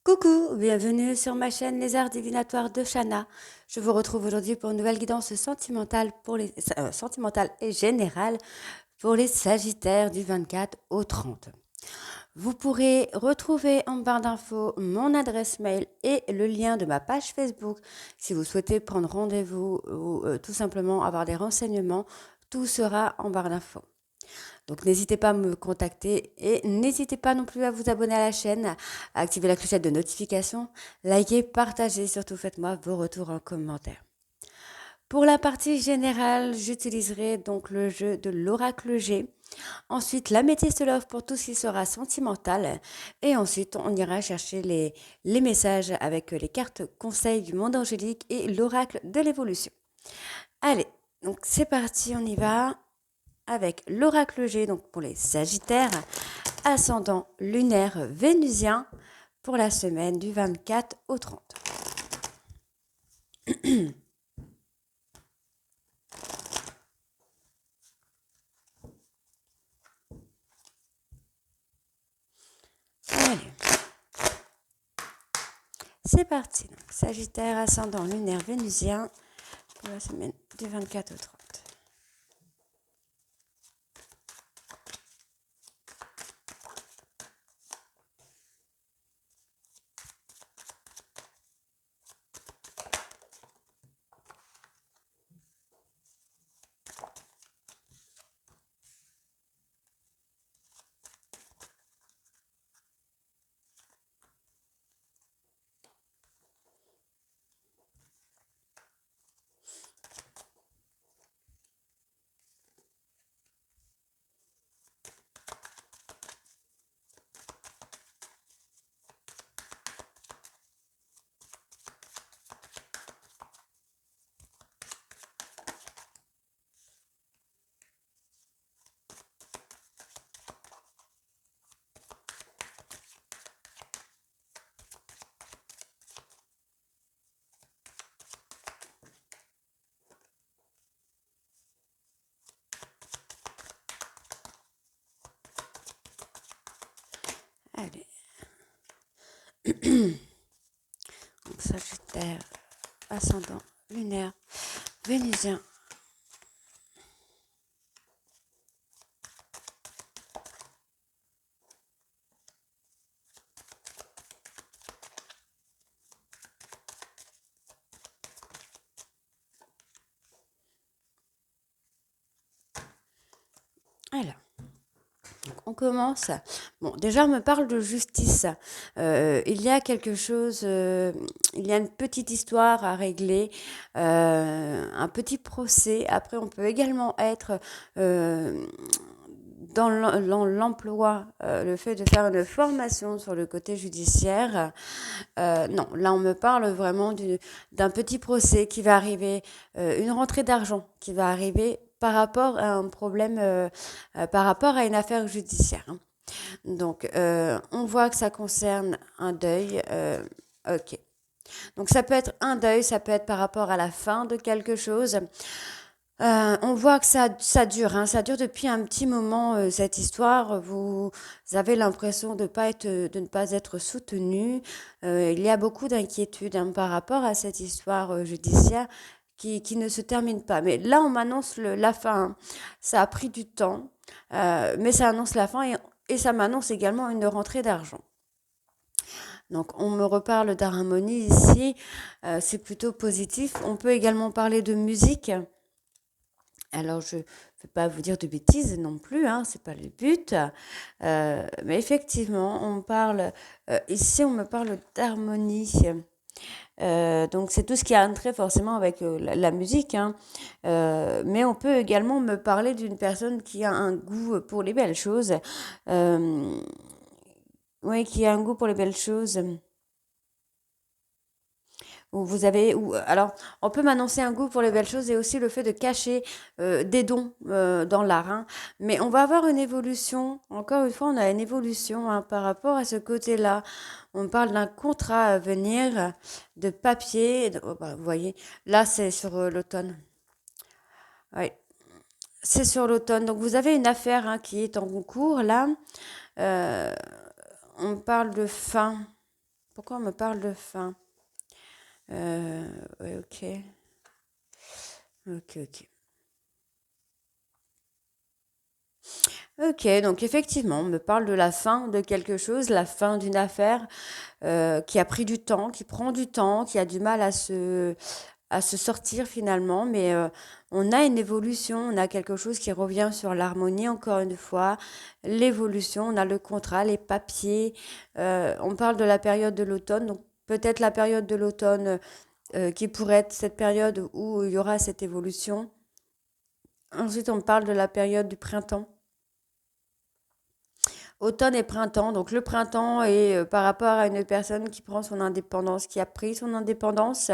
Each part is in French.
Coucou, bienvenue sur ma chaîne Les Arts Divinatoires de Shana. Je vous retrouve aujourd'hui pour une nouvelle guidance sentimentale, sentimentale et générale pour les Sagittaires du 24 au 30. Vous pourrez retrouver en barre d'infos mon adresse mail et le lien de ma page Facebook si vous souhaitez prendre rendez-vous ou tout simplement avoir des renseignements. Tout sera en barre d'infos. Donc n'hésitez pas à me contacter et n'hésitez pas non plus à vous abonner à la chaîne, à activer la clochette de notification, liker, partager, surtout faites-moi vos retours en commentaire. Pour la partie générale, j'utiliserai donc le jeu de l'oracle G. Ensuite, la métisse love pour tout ce qui sera sentimental. Et ensuite, on ira chercher les messages avec les cartes conseils du monde angélique et l'oracle de l'évolution. Allez, donc c'est parti, on y va avec l'oracle G, donc pour les Sagittaires, ascendant lunaire vénusien pour la semaine du 24 au 30. Allez, c'est parti. Donc, Sagittaire, ascendant lunaire vénusien pour la semaine du 24 au 30. Allez. Donc, Sagittaire, ascendant lunaire vénusien. Alors, on commence. Bon, déjà, on me parle de justice. Il y a quelque chose, il y a une petite histoire à régler, un petit procès. Après, on peut également être dans l'emploi, le fait de faire une formation sur le côté judiciaire. Non, là, on me parle vraiment d'un petit procès qui va arriver, une rentrée d'argent qui va arriver par rapport à un problème, par rapport à une affaire judiciaire, hein. Donc, on voit que ça concerne un deuil. Ok. Donc, ça peut être un deuil, ça peut être par rapport à la fin de quelque chose. On voit que ça dure, hein, ça dure depuis un petit moment, cette histoire. Vous avez l'impression de ne pas être soutenu. Il y a beaucoup d'inquiétudes, hein, par rapport à cette histoire judiciaire qui ne se termine pas. Mais là, on m'annonce la fin, hein. Ça a pris du temps, mais ça annonce la fin et ça m'annonce également une rentrée d'argent. Donc, on me reparle d'harmonie ici, c'est plutôt positif. On peut également parler de musique. Alors, je ne vais pas vous dire de bêtises non plus, hein, c'est pas le but. Mais effectivement, ici, on me parle d'harmonie. Donc, c'est tout ce qui a un trait forcément avec la musique, hein. Mais on peut également me parler d'une personne qui a un goût pour les belles choses. Euh, oui, qui a un goût pour les belles choses. Alors, on peut m'annoncer un goût pour les belles choses et aussi le fait de cacher des dons dans l'art, hein. Mais on va avoir une évolution. Encore une fois, on a une évolution, hein, par rapport à ce côté-là. On parle d'un contrat à venir, de papier. Oh, bah, vous voyez, là, c'est sur l'automne. Oui, c'est sur l'automne. Donc, vous avez une affaire, hein, qui est en cours, là. Euh, on parle de fin. Pourquoi on me parle de fin? Ouais, ok. Ok, ok. Ok, donc effectivement, on me parle de la fin de quelque chose, la fin d'une affaire qui a pris du temps, qui prend du temps, qui a du mal à se sortir finalement, mais on a une évolution, on a quelque chose qui revient sur l'harmonie encore une fois, l'évolution, on a le contrat, les papiers, on parle de la période de l'automne, donc peut-être la période de l'automne qui pourrait être cette période où il y aura cette évolution. Ensuite, on parle de la période du printemps. Automne et printemps. Donc le printemps est par rapport à une personne qui prend son indépendance, qui a pris son indépendance.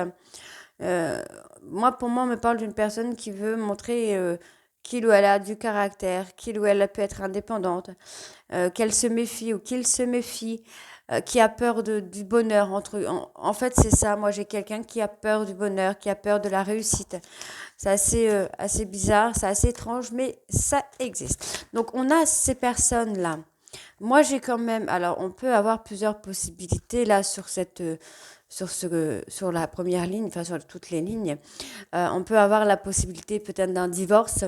Euh, pour moi, on me parle d'une personne qui veut montrer qu'il ou elle a du caractère, qu'il ou elle peut être indépendante, qu'elle se méfie ou qu'il se méfie, qui a peur du bonheur. En fait, c'est ça. Moi, j'ai quelqu'un qui a peur du bonheur, qui a peur de la réussite. C'est assez bizarre, c'est assez étrange, mais ça existe. Donc, on a ces personnes-là. Moi, j'ai quand même. Alors, on peut avoir plusieurs possibilités là sur la première ligne, enfin sur toutes les lignes. On peut avoir la possibilité peut-être d'un divorce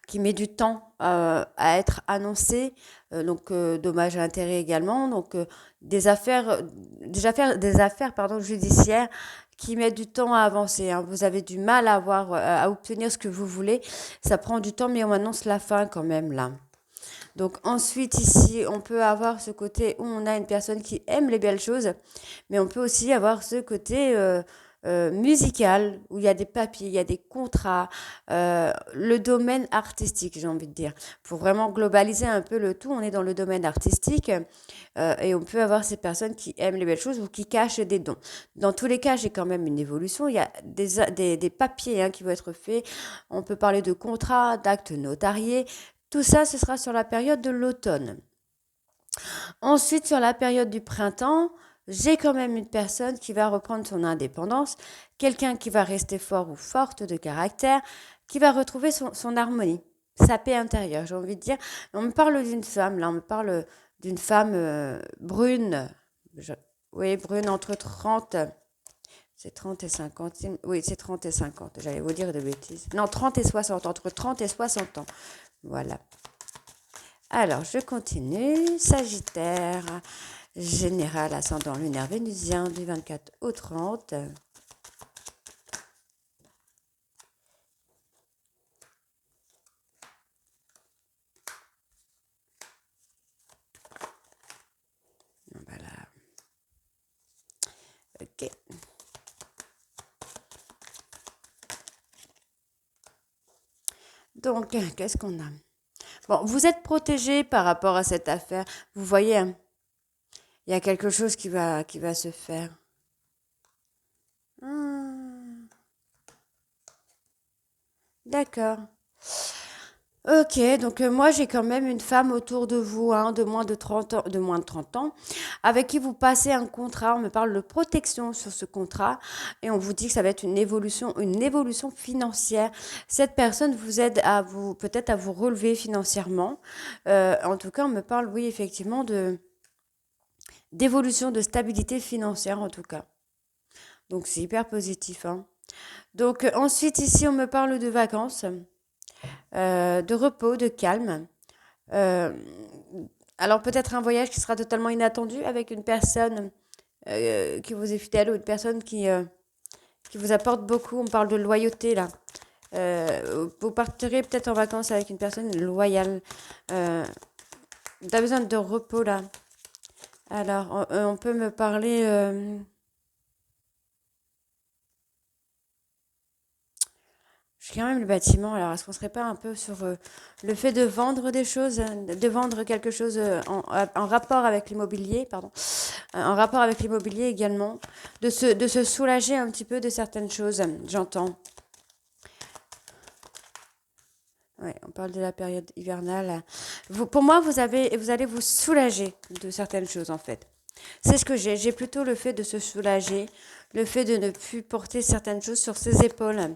qui met du temps à être annoncé, donc dommages à intérêt également, donc des affaires pardon, judiciaires qui mettent du temps à avancer. Hein. Vous avez du mal à obtenir ce que vous voulez, ça prend du temps, mais on annonce la fin quand même là. Donc ensuite ici, on peut avoir ce côté où on a une personne qui aime les belles choses, mais on peut aussi avoir ce côté musical, où il y a des papiers, il y a des contrats, le domaine artistique, j'ai envie de dire. Pour vraiment globaliser un peu le tout, on est dans le domaine artistique et on peut avoir ces personnes qui aiment les belles choses ou qui cachent des dons. Dans tous les cas, j'ai quand même une évolution. Il y a des papiers qui vont être faits. On peut parler de contrats, d'actes notariés. Tout ça, ce sera sur la période de l'automne. Ensuite, sur la période du printemps, j'ai quand même une personne qui va reprendre son indépendance, quelqu'un qui va rester fort ou forte de caractère, qui va retrouver son harmonie, sa paix intérieure, j'ai envie de dire. On me parle d'une femme, là, on me parle d'une femme brune, je- oui, brune entre 30, c'est 30 et 50, oui, c'est 30 et 50, j'allais vous dire de bêtises. Non, 30 et 60, entre 30 et 60 ans. Voilà. Alors, je continue. Sagittaire, général, ascendant lunaire vénusien du 24 au 30. Voilà. Ok. Donc, qu'est-ce qu'on a? Bon, vous êtes protégé par rapport à cette affaire. Vous voyez, hein, il y a quelque chose qui va se faire. Hmm, d'accord. Ok, donc moi j'ai quand même une femme autour de vous, hein, de moins de 30 ans, de moins de 30 ans, avec qui vous passez un contrat, on me parle de protection sur ce contrat, et on vous dit que ça va être une évolution financière. Cette personne vous aide à vous, peut-être à vous relever financièrement. En tout cas, on me parle, oui, effectivement, d'évolution, de stabilité financière, en tout cas. Donc c'est hyper positif, hein. Donc ensuite, ici, on me parle de vacances, de repos, de calme. Euh, alors peut-être un voyage qui sera totalement inattendu avec une personne qui vous est fidèle ou une personne qui vous apporte beaucoup. On parle de loyauté là. Vous partirez peut-être en vacances avec une personne loyale. Tu as besoin de repos là. Alors on peut me parler... j'ai quand même le bâtiment, alors est-ce qu'on serait pas un peu sur le fait de vendre des choses, de vendre quelque chose en rapport avec l'immobilier, pardon, en rapport avec l'immobilier également, de se soulager un petit peu de certaines choses, j'entends. Ouais, on parle de la période hivernale. Pour moi, vous allez vous soulager de certaines choses en fait. C'est ce que j'ai. J'ai plutôt le fait de se soulager, le fait de ne plus porter certaines choses sur ses épaules,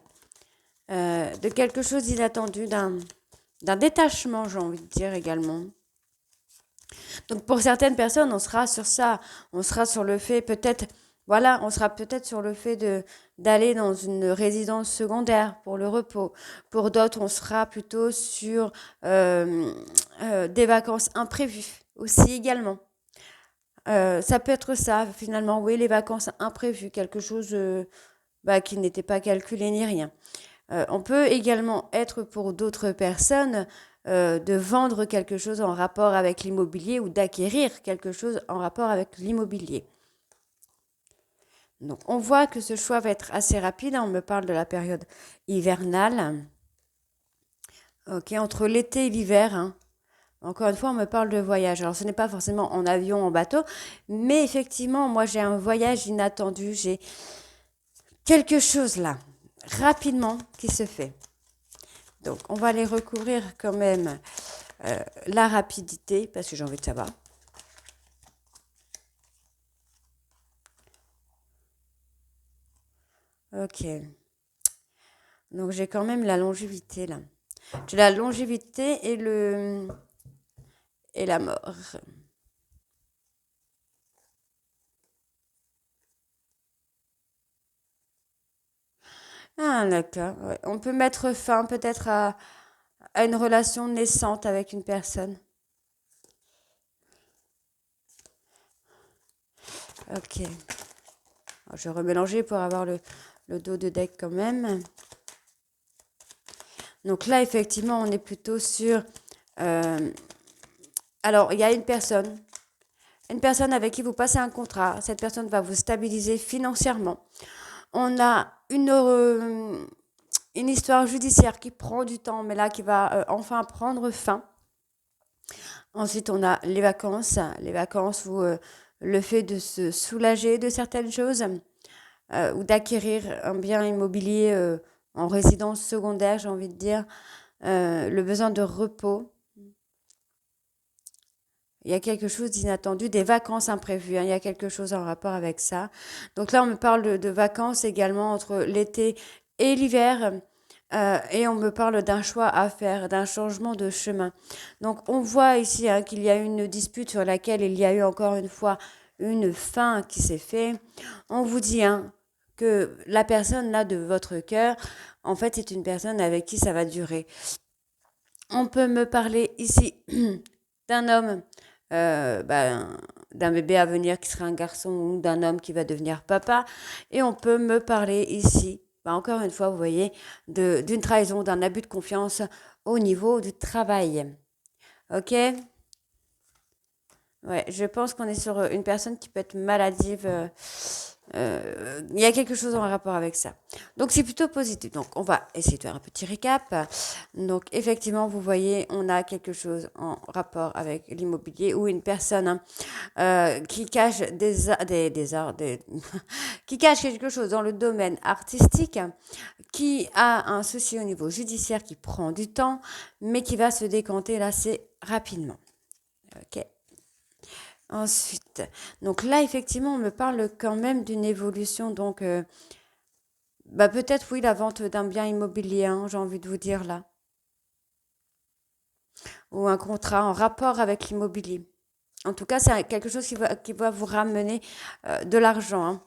de quelque chose d'inattendu, d'un détachement, j'ai envie de dire également. Donc pour certaines personnes, on sera sur ça, on sera sur le fait peut-être, voilà, on sera peut-être sur le fait de d'aller dans une résidence secondaire pour le repos. Pour d'autres, on sera plutôt sur des vacances imprévues aussi également. Ça peut être ça, finalement, oui, les vacances imprévues, quelque chose qui n'était pas calculé ni rien. On peut également être pour d'autres personnes de vendre quelque chose en rapport avec l'immobilier ou d'acquérir quelque chose en rapport avec l'immobilier. Donc on voit que ce choix va être assez rapide. On me parle de la période hivernale. Ok, entre l'été et l'hiver. Hein. Encore une fois, on me parle de voyage. Alors, ce n'est pas forcément en avion, en bateau, mais effectivement, moi, j'ai un voyage inattendu. J'ai quelque chose là, rapidement, qui se fait. Donc, on va aller recouvrir quand même la rapidité, parce que j'ai envie de savoir. Ok. Donc, j'ai quand même la longévité là. J'ai la longévité et la mort. Ah, d'accord. Ouais. On peut mettre fin peut-être à une relation naissante avec une personne. Ok. Alors, je vais remélanger pour avoir le dos de deck quand même. Donc là, effectivement, on est plutôt sur... euh, alors, il y a une personne avec qui vous passez un contrat. Cette personne va vous stabiliser financièrement. On a une histoire judiciaire qui prend du temps, mais là, qui va enfin prendre fin. Ensuite, on a les vacances. Les vacances où le fait de se soulager de certaines choses ou d'acquérir un bien immobilier en résidence secondaire, j'ai envie de dire, le besoin de repos. Il y a quelque chose d'inattendu, des vacances imprévues, hein, il y a quelque chose en rapport avec ça. Donc là, on me parle de vacances également entre l'été et l'hiver. Et on me parle d'un choix à faire, d'un changement de chemin. Donc on voit ici hein, qu'il y a une dispute sur laquelle il y a eu encore une fois une fin qui s'est faite. On vous dit hein, que la personne là de votre cœur, en fait, c'est une personne avec qui ça va durer. On peut me parler ici d'un homme, d'un bébé à venir qui sera un garçon ou d'un homme qui va devenir papa. Et on peut me parler ici, encore une fois, vous voyez, d'une trahison, d'un abus de confiance au niveau du travail. Ok. Ouais, je pense qu'on est sur une personne qui peut être maladive. Il y a quelque chose en rapport avec ça. Donc c'est plutôt positif. Donc on va essayer de faire un petit récap. Donc effectivement, vous voyez, on a quelque chose en rapport avec l'immobilier ou une personne hein, qui cache des arts, qui cache quelque chose dans le domaine artistique, qui a un souci au niveau judiciaire qui prend du temps, mais qui va se décanter là, c'est rapidement. Ok. Ensuite, donc là, effectivement, on me parle quand même d'une évolution. Donc, peut-être, oui, la vente d'un bien immobilier, hein, j'ai envie de vous dire là. Ou un contrat en rapport avec l'immobilier. En tout cas, c'est quelque chose qui va vous ramener de l'argent. Hein.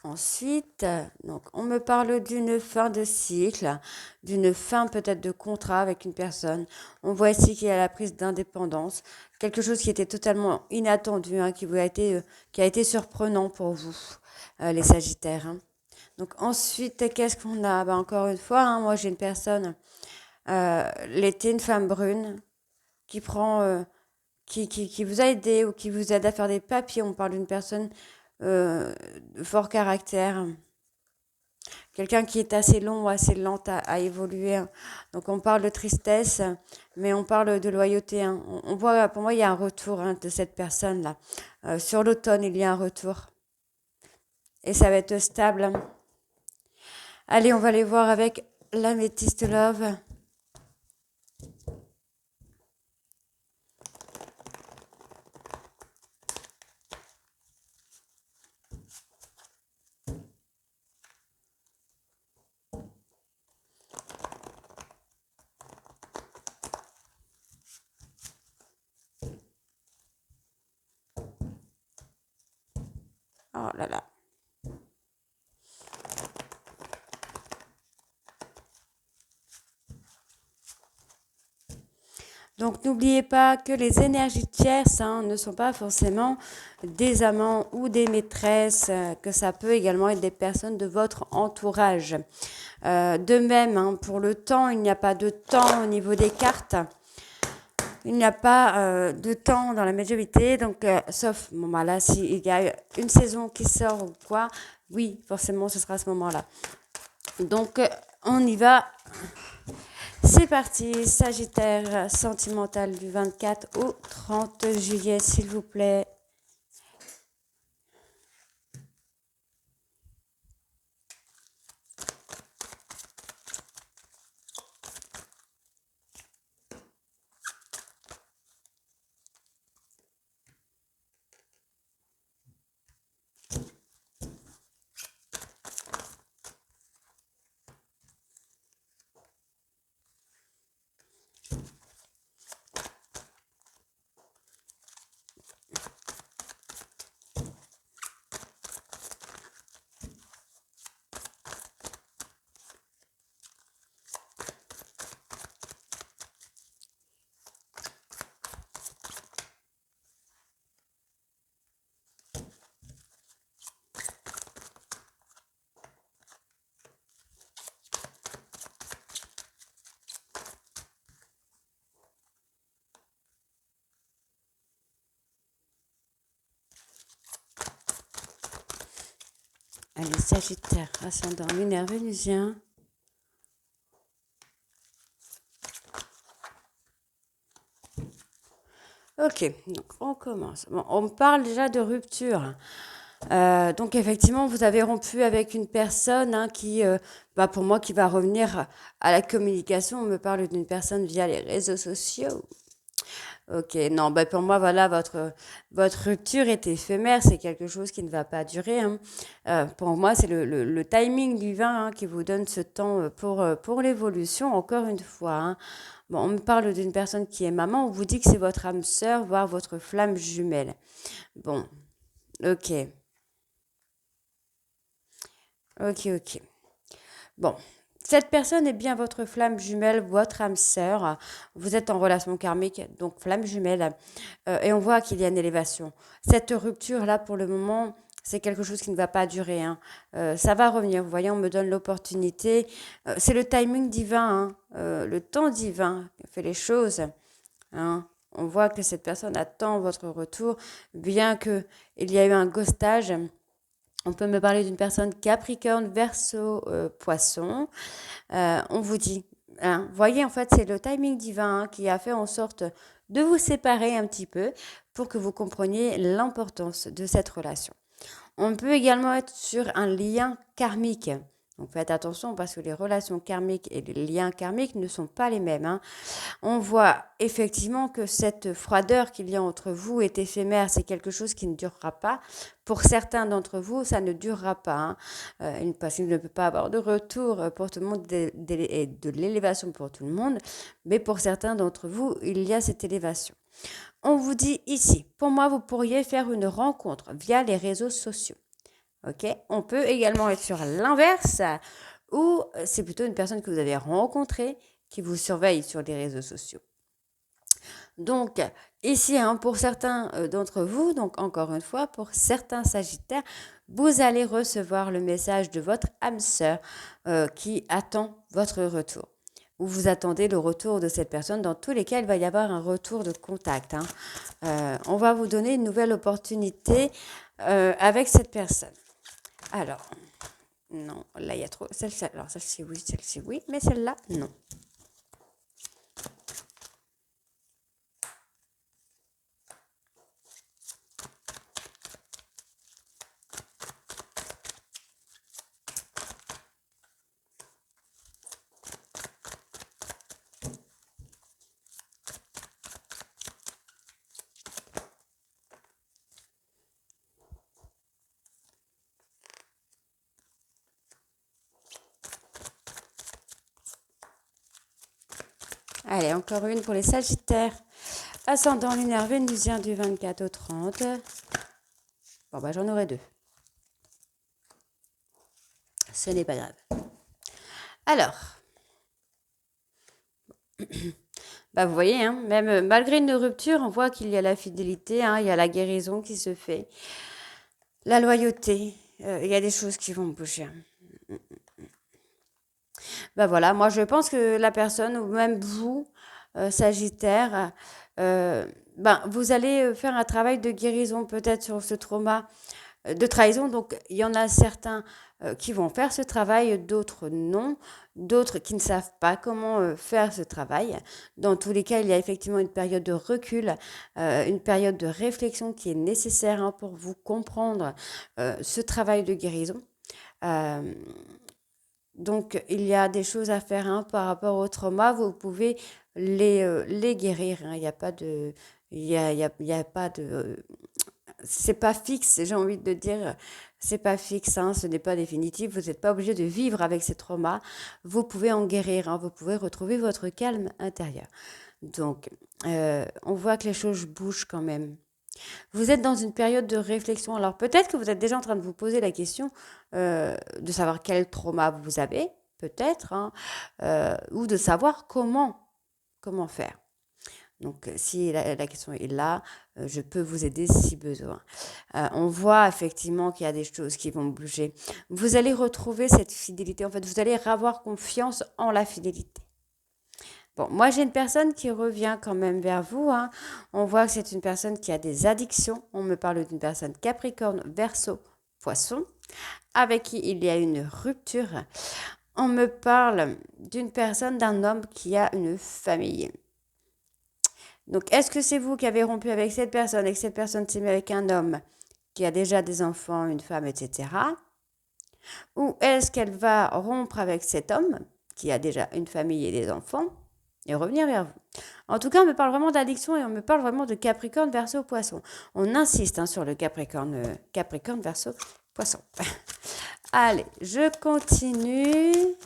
Ensuite, donc, on me parle d'une fin de cycle, d'une fin peut-être de contrat avec une personne. On voit ici qu'il y a la prise d'indépendance, quelque chose qui était totalement inattendu, hein, qui a été surprenant pour vous, les Sagittaires. Hein. Donc ensuite, qu'est-ce qu'on a encore une fois, hein, moi j'ai une personne, l'été, une femme brune, qui prend, qui vous a aidé ou qui vous aide à faire des papiers. On parle d'une personne de fort caractère, quelqu'un qui est assez long ou assez lente à évoluer. Hein. Donc on parle de tristesse, mais on parle de loyauté. Hein. On voit, pour moi, il y a un retour hein, de cette personne-là. Sur l'automne, il y a un retour. Et ça va être stable. Hein. Allez, on va aller voir avec l'améthyste love. Oh là là. Donc n'oubliez pas que les énergies tierces ne sont pas forcément des amants ou des maîtresses, que ça peut également être des personnes de votre entourage. De même, pour le temps, il n'y a pas de temps au niveau des cartes. Il n'y a pas de temps dans la majorité, donc sauf là, s'il y a une saison qui sort ou quoi, oui, forcément, ce sera à ce moment-là. Donc, on y va. C'est parti, Sagittaire sentimental du 24 au 30 juillet, s'il vous plaît. Allez, Sagittaire, ascendant lunaire vénusien. Ok, donc on commence. Bon, on parle déjà de rupture. Donc effectivement, vous avez rompu avec une personne qui, pour moi, qui va revenir à la communication. On me parle d'une personne via les réseaux sociaux. Ok, non, pour moi, voilà, votre rupture est éphémère, c'est quelque chose qui ne va pas durer. Pour moi, c'est le timing divin qui vous donne ce temps pour l'évolution, encore une fois. Bon, on me parle d'une personne qui est maman, on vous dit que c'est votre âme sœur, voire votre flamme jumelle. Bon, ok, ok. Bon, cette personne est bien votre flamme jumelle, votre âme sœur. Vous êtes en relation karmique, donc flamme jumelle. Et on voit qu'il y a une élévation. Cette rupture-là, pour le moment, c'est quelque chose qui ne va pas durer. Ça va revenir. Vous voyez, on me donne l'opportunité. C'est le timing divin, le temps divin qui fait les choses. On voit que cette personne attend votre retour, bien qu'il y a eu un ghostage. On peut me parler d'une personne Capricorne, Verseau, Poisson. On vous dit, voyez, en fait, c'est le timing divin qui a fait en sorte de vous séparer un petit peu pour que vous compreniez l'importance de cette relation. On peut également être sur un lien karmique. Donc faites attention parce que les relations karmiques et les liens karmiques ne sont pas les mêmes. On voit effectivement que cette froideur qu'il y a entre vous est éphémère, c'est quelque chose qui ne durera pas. Pour certains d'entre vous, ça ne durera pas. Parce qu'il ne peut pas avoir de retour pour tout le monde et de l'élévation pour tout le monde. Mais pour certains d'entre vous, il y a cette élévation. On vous dit ici, pour moi, vous pourriez faire une rencontre via les réseaux sociaux. Ok, on peut également être sur l'inverse, où c'est plutôt une personne que vous avez rencontrée qui vous surveille sur les réseaux sociaux. Donc, ici, pour certains d'entre vous, donc encore une fois, pour certains Sagittaires, vous allez recevoir le message de votre âme sœur qui attend votre retour. Ou vous attendez le retour de cette personne. Dans tous les cas, il va y avoir un retour de contact. On va vous donner une nouvelle opportunité avec cette personne. Alors, non, là, il y a trop... Alors, celle-ci, oui, mais celle-là, non. Allez, encore une pour les Sagittaires. Ascendant lunaire vénusien du 24 au 30. Bon, j'en aurai deux. Ce n'est pas grave. Alors, bah vous voyez, hein, même malgré une rupture, on voit qu'il y a la fidélité, hein, il y a la guérison qui se fait, la loyauté, il y a des choses qui vont bouger. Bah voilà, moi je pense que la personne, ou même vous, Sagittaire, euh, ben, vous allez faire un travail de guérison peut-être sur ce trauma de trahison. Donc, il y en a certains qui vont faire ce travail, d'autres non, d'autres qui ne savent pas comment faire ce travail. Dans tous les cas, il y a effectivement une période de recul, une période de réflexion qui est nécessaire, hein, pour vous comprendre ce travail de guérison. Euh, donc, il y a des choses à faire, hein, par rapport au trauma. Vous pouvez les guérir, hein. Il n'y a pas de... il y a pas de c'est pas fixe, j'ai envie de dire, c'est pas fixe, hein, ce n'est pas définitif, vous n'êtes pas obligé de vivre avec ces traumas, vous pouvez en guérir, hein, vous pouvez retrouver votre calme intérieur. Donc, on voit que les choses bougent quand même. Vous êtes dans une période de réflexion, alors peut-être que vous êtes déjà en train de vous poser la question de savoir quel trauma vous avez, peut-être, hein, ou de savoir comment faire. Donc, si la question est là, je peux vous aider si besoin. On voit effectivement qu'il y a des choses qui vont bouger. Vous allez retrouver cette fidélité. En fait, vous allez avoir confiance en la fidélité. Bon, moi, j'ai une personne qui revient quand même vers vous, hein. On voit que c'est une personne qui a des addictions. On me parle d'une personne Capricorne, Verseau, Poisson, avec qui il y a une rupture. On me parle d'une personne, d'un homme qui a une famille. Donc, est-ce que c'est vous qui avez rompu avec cette personne et que cette personne s'est mise avec un homme qui a déjà des enfants, une femme, etc. Ou est-ce qu'elle va rompre avec cet homme qui a déjà une famille et des enfants et revenir vers vous? En tout cas, on me parle vraiment d'addiction et on me parle vraiment de Capricorne, Verseau, Poisson. On insiste, hein, sur le Capricorne, Capricorne, Verseau, Poisson. Allez, je continue.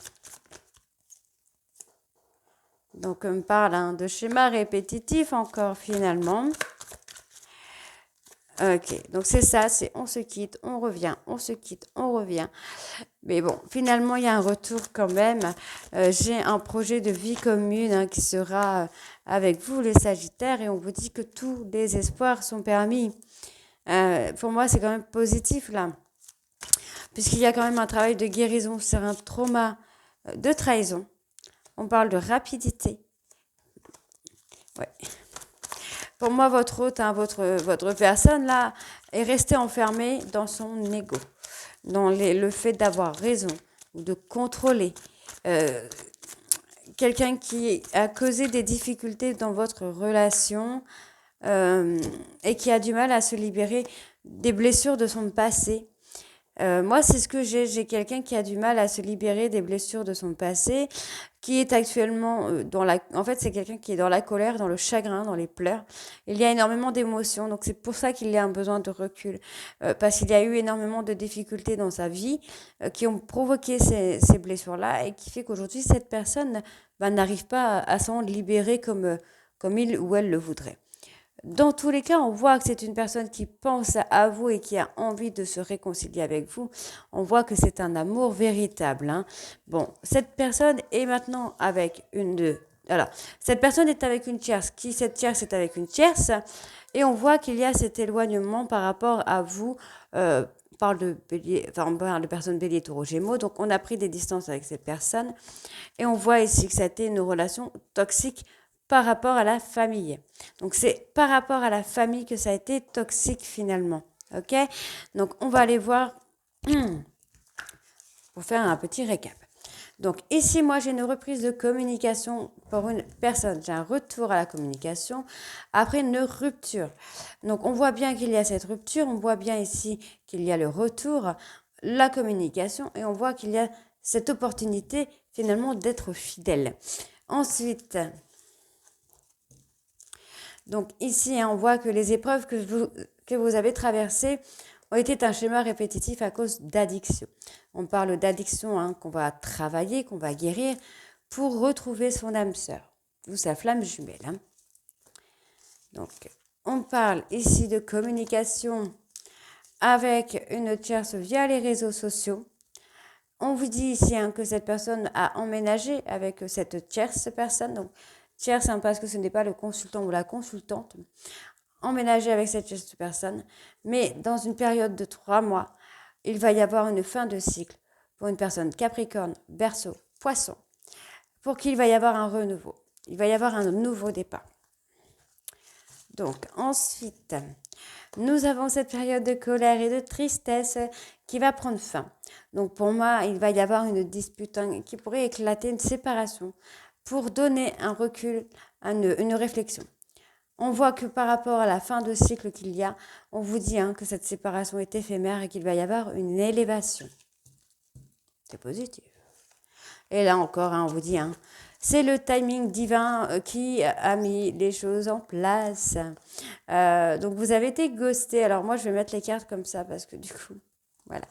Donc, on me parle, hein, de schéma répétitif encore finalement. Ok, donc c'est ça, c'est on se quitte, on revient, on se quitte, on revient. Mais bon, finalement, il y a un retour quand même. J'ai un projet de vie commune, hein, qui sera avec vous, les Sagittaires, et on vous dit que tous les espoirs sont permis. Pour moi, c'est quand même positif là, puisqu'il y a quand même un travail de guérison sur un trauma de trahison. On parle de rapidité. Ouais. Pour moi, votre hôte, hein, votre personne là, est restée enfermée dans son ego, dans le fait d'avoir raison, de contrôler. Euh, Quelqu'un qui a causé des difficultés dans votre relation, et qui a du mal à se libérer des blessures de son passé. Moi, c'est ce que j'ai. J'ai quelqu'un qui a du mal à se libérer des blessures de son passé, qui est actuellement dans la... En fait, c'est quelqu'un qui est dans la colère, dans le chagrin, dans les pleurs. Il y a énormément d'émotions, donc c'est pour ça qu'il y a un besoin de recul. Parce qu'il y a eu énormément de difficultés dans sa vie qui ont provoqué ces blessures-là et qui fait qu'aujourd'hui, cette personne, bah, n'arrive pas à s'en libérer comme il ou elle le voudrait. Dans tous les cas, on voit que c'est une personne qui pense à vous et qui a envie de se réconcilier avec vous. On voit que c'est un amour véritable, hein. Bon, cette personne est maintenant avec une... Alors, cette personne est avec une tierce. Qui cette tierce est avec une tierce? Et on voit qu'il y a cet éloignement par rapport à vous. On parle de bélier, enfin, on parle de personnes bélier, taureau, gémeaux. Donc, on a pris des distances avec cette personne. Et on voit ici que ça a été une relation toxique par rapport à la famille. Donc, c'est par rapport à la famille que ça a été toxique finalement. OK? Donc, on va aller voir pour faire un petit récap. Donc, ici, moi, j'ai une reprise de communication pour une personne. J'ai un retour à la communication après une rupture. Donc, on voit bien qu'il y a cette rupture. On voit bien ici qu'il y a le retour, la communication, et on voit qu'il y a cette opportunité finalement d'être fidèle. Ensuite, donc ici, hein, on voit que les épreuves que vous avez traversées ont été un schéma répétitif à cause d'addiction. On parle d'addiction, hein, qu'on va travailler, qu'on va guérir pour retrouver son âme sœur, ou sa flamme jumelle, hein. Donc, on parle ici de communication avec une tierce via les réseaux sociaux. On vous dit ici que cette personne a emménagé avec cette tierce personne. Donc, tierce, parce que ce n'est pas le consultant ou la consultante. Emménager avec cette tierce personne. Mais dans une période de 3 mois, il va y avoir une fin de cycle pour une personne Capricorne, Verseau, Poisson, pour qu'il va y avoir un renouveau. Il va y avoir un nouveau départ. Donc, ensuite, nous avons cette période de colère et de tristesse qui va prendre fin. Donc, pour moi, il va y avoir une dispute qui pourrait éclater, une séparation, pour donner un recul, une réflexion. On voit que par rapport à la fin de cycle qu'il y a, on vous dit que cette séparation est éphémère et qu'il va y avoir une élévation. C'est positif. Et là encore, on vous dit, c'est le timing divin qui a mis les choses en place. Donc, vous avez été ghosté. Alors, moi, je vais mettre les cartes comme ça parce que du coup, voilà.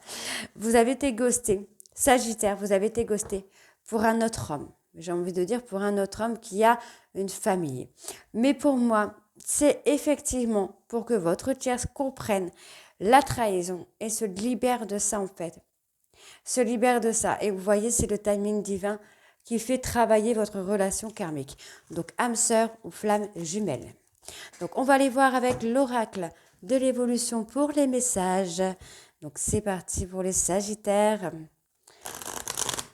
Vous avez été ghosté. Sagittaire, vous avez été ghosté pour un autre homme. J'ai envie de dire pour un autre homme qui a une famille. Mais pour moi, c'est effectivement pour que votre tierce comprenne la trahison et se libère de ça en fait. Se libère de ça. Et vous voyez, c'est le timing divin qui fait travailler votre relation karmique. Donc, âme sœur ou flamme jumelle. Donc, on va aller voir avec l'oracle de l'évolution pour les messages. Donc, c'est parti pour les Sagittaires.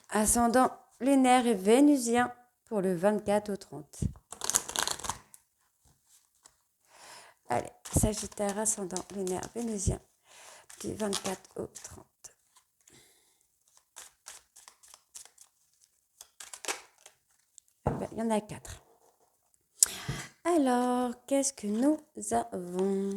Ascendant lunaire et vénusien pour le 24 au 30. Allez, Sagittaire, ascendant lunaire, vénusien du 24 au 30. Il y en a 4. Alors, qu'est-ce que nous avons?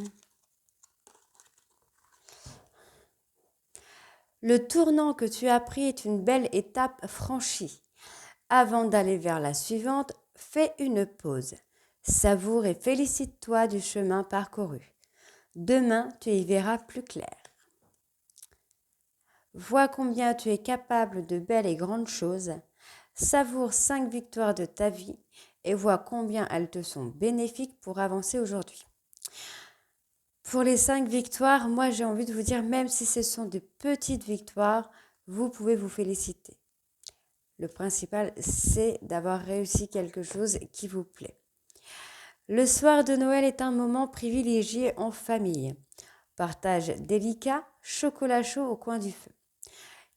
Le tournant que tu as pris est une belle étape franchie. Avant d'aller vers la suivante, fais une pause. Savoure et félicite-toi du chemin parcouru. Demain, tu y verras plus clair. Vois combien tu es capable de belles et grandes choses. Savoure 5 victoires de ta vie et vois combien elles te sont bénéfiques pour avancer aujourd'hui. Pour les 5 victoires, moi j'ai envie de vous dire, même si ce sont de petites victoires, vous pouvez vous féliciter. Le principal, c'est d'avoir réussi quelque chose qui vous plaît. Le soir de Noël est un moment privilégié en famille. Partage délicat, chocolat chaud au coin du feu.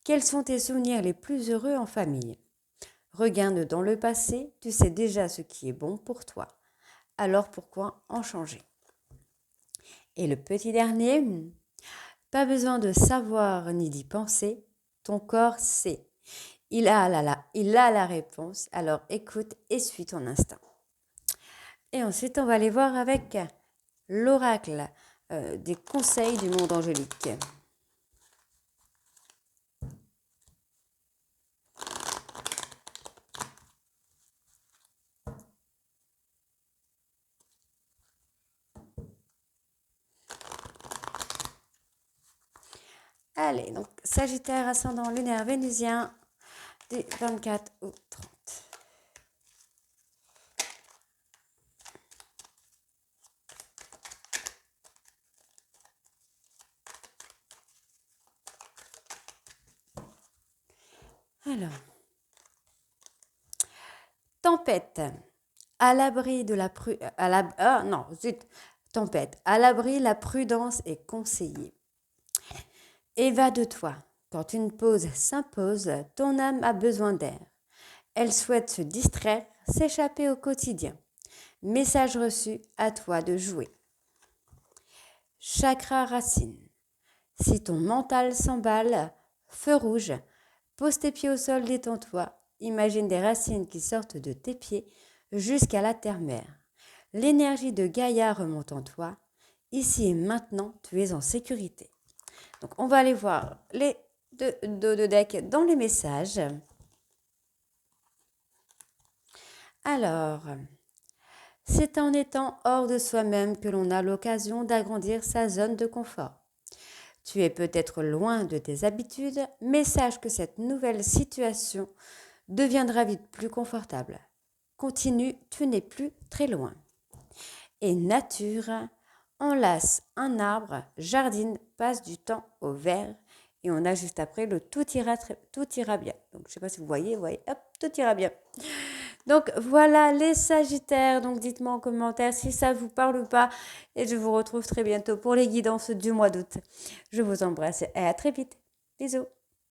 Quels sont tes souvenirs les plus heureux en famille? Regarde dans le passé, tu sais déjà ce qui est bon pour toi. Alors pourquoi en changer? Et le petit dernier, pas besoin de savoir ni d'y penser, ton corps sait. Il a la réponse, alors écoute et suis ton instinct. Et ensuite, on va aller voir avec l'oracle des conseils du monde angélique. Allez, donc Sagittaire, ascendant lunaire vénusien du 24 au 30. Alors, tempête, à l'abri de la tempête, à l'abri la prudence est conseillée. Évade-toi. Quand une pause s'impose, ton âme a besoin d'air. Elle souhaite se distraire, s'échapper au quotidien. Message reçu, à toi de jouer. Chakra racine. Si ton mental s'emballe, feu rouge, pose tes pieds au sol, détends-toi. Imagine des racines qui sortent de tes pieds jusqu'à la terre-mère. L'énergie de Gaïa remonte en toi. Ici et maintenant, tu es en sécurité. Donc, on va aller voir les deux decks dans les messages. Alors, c'est en étant hors de soi-même que l'on a l'occasion d'agrandir sa zone de confort. Tu es peut-être loin de tes habitudes, mais sache que cette nouvelle situation deviendra vite plus confortable. Continue, tu n'es plus très loin. Et nature, enlace un arbre, jardine, passe du temps au vert Et on a juste après le tout ira bien. Donc, je ne sais pas si vous voyez, hop, tout ira bien. Donc, voilà les Sagittaires. Donc, dites-moi en commentaire si ça vous parle ou pas. Et je vous retrouve très bientôt pour les guidances du mois d'août. Je vous embrasse et à très vite. Bisous.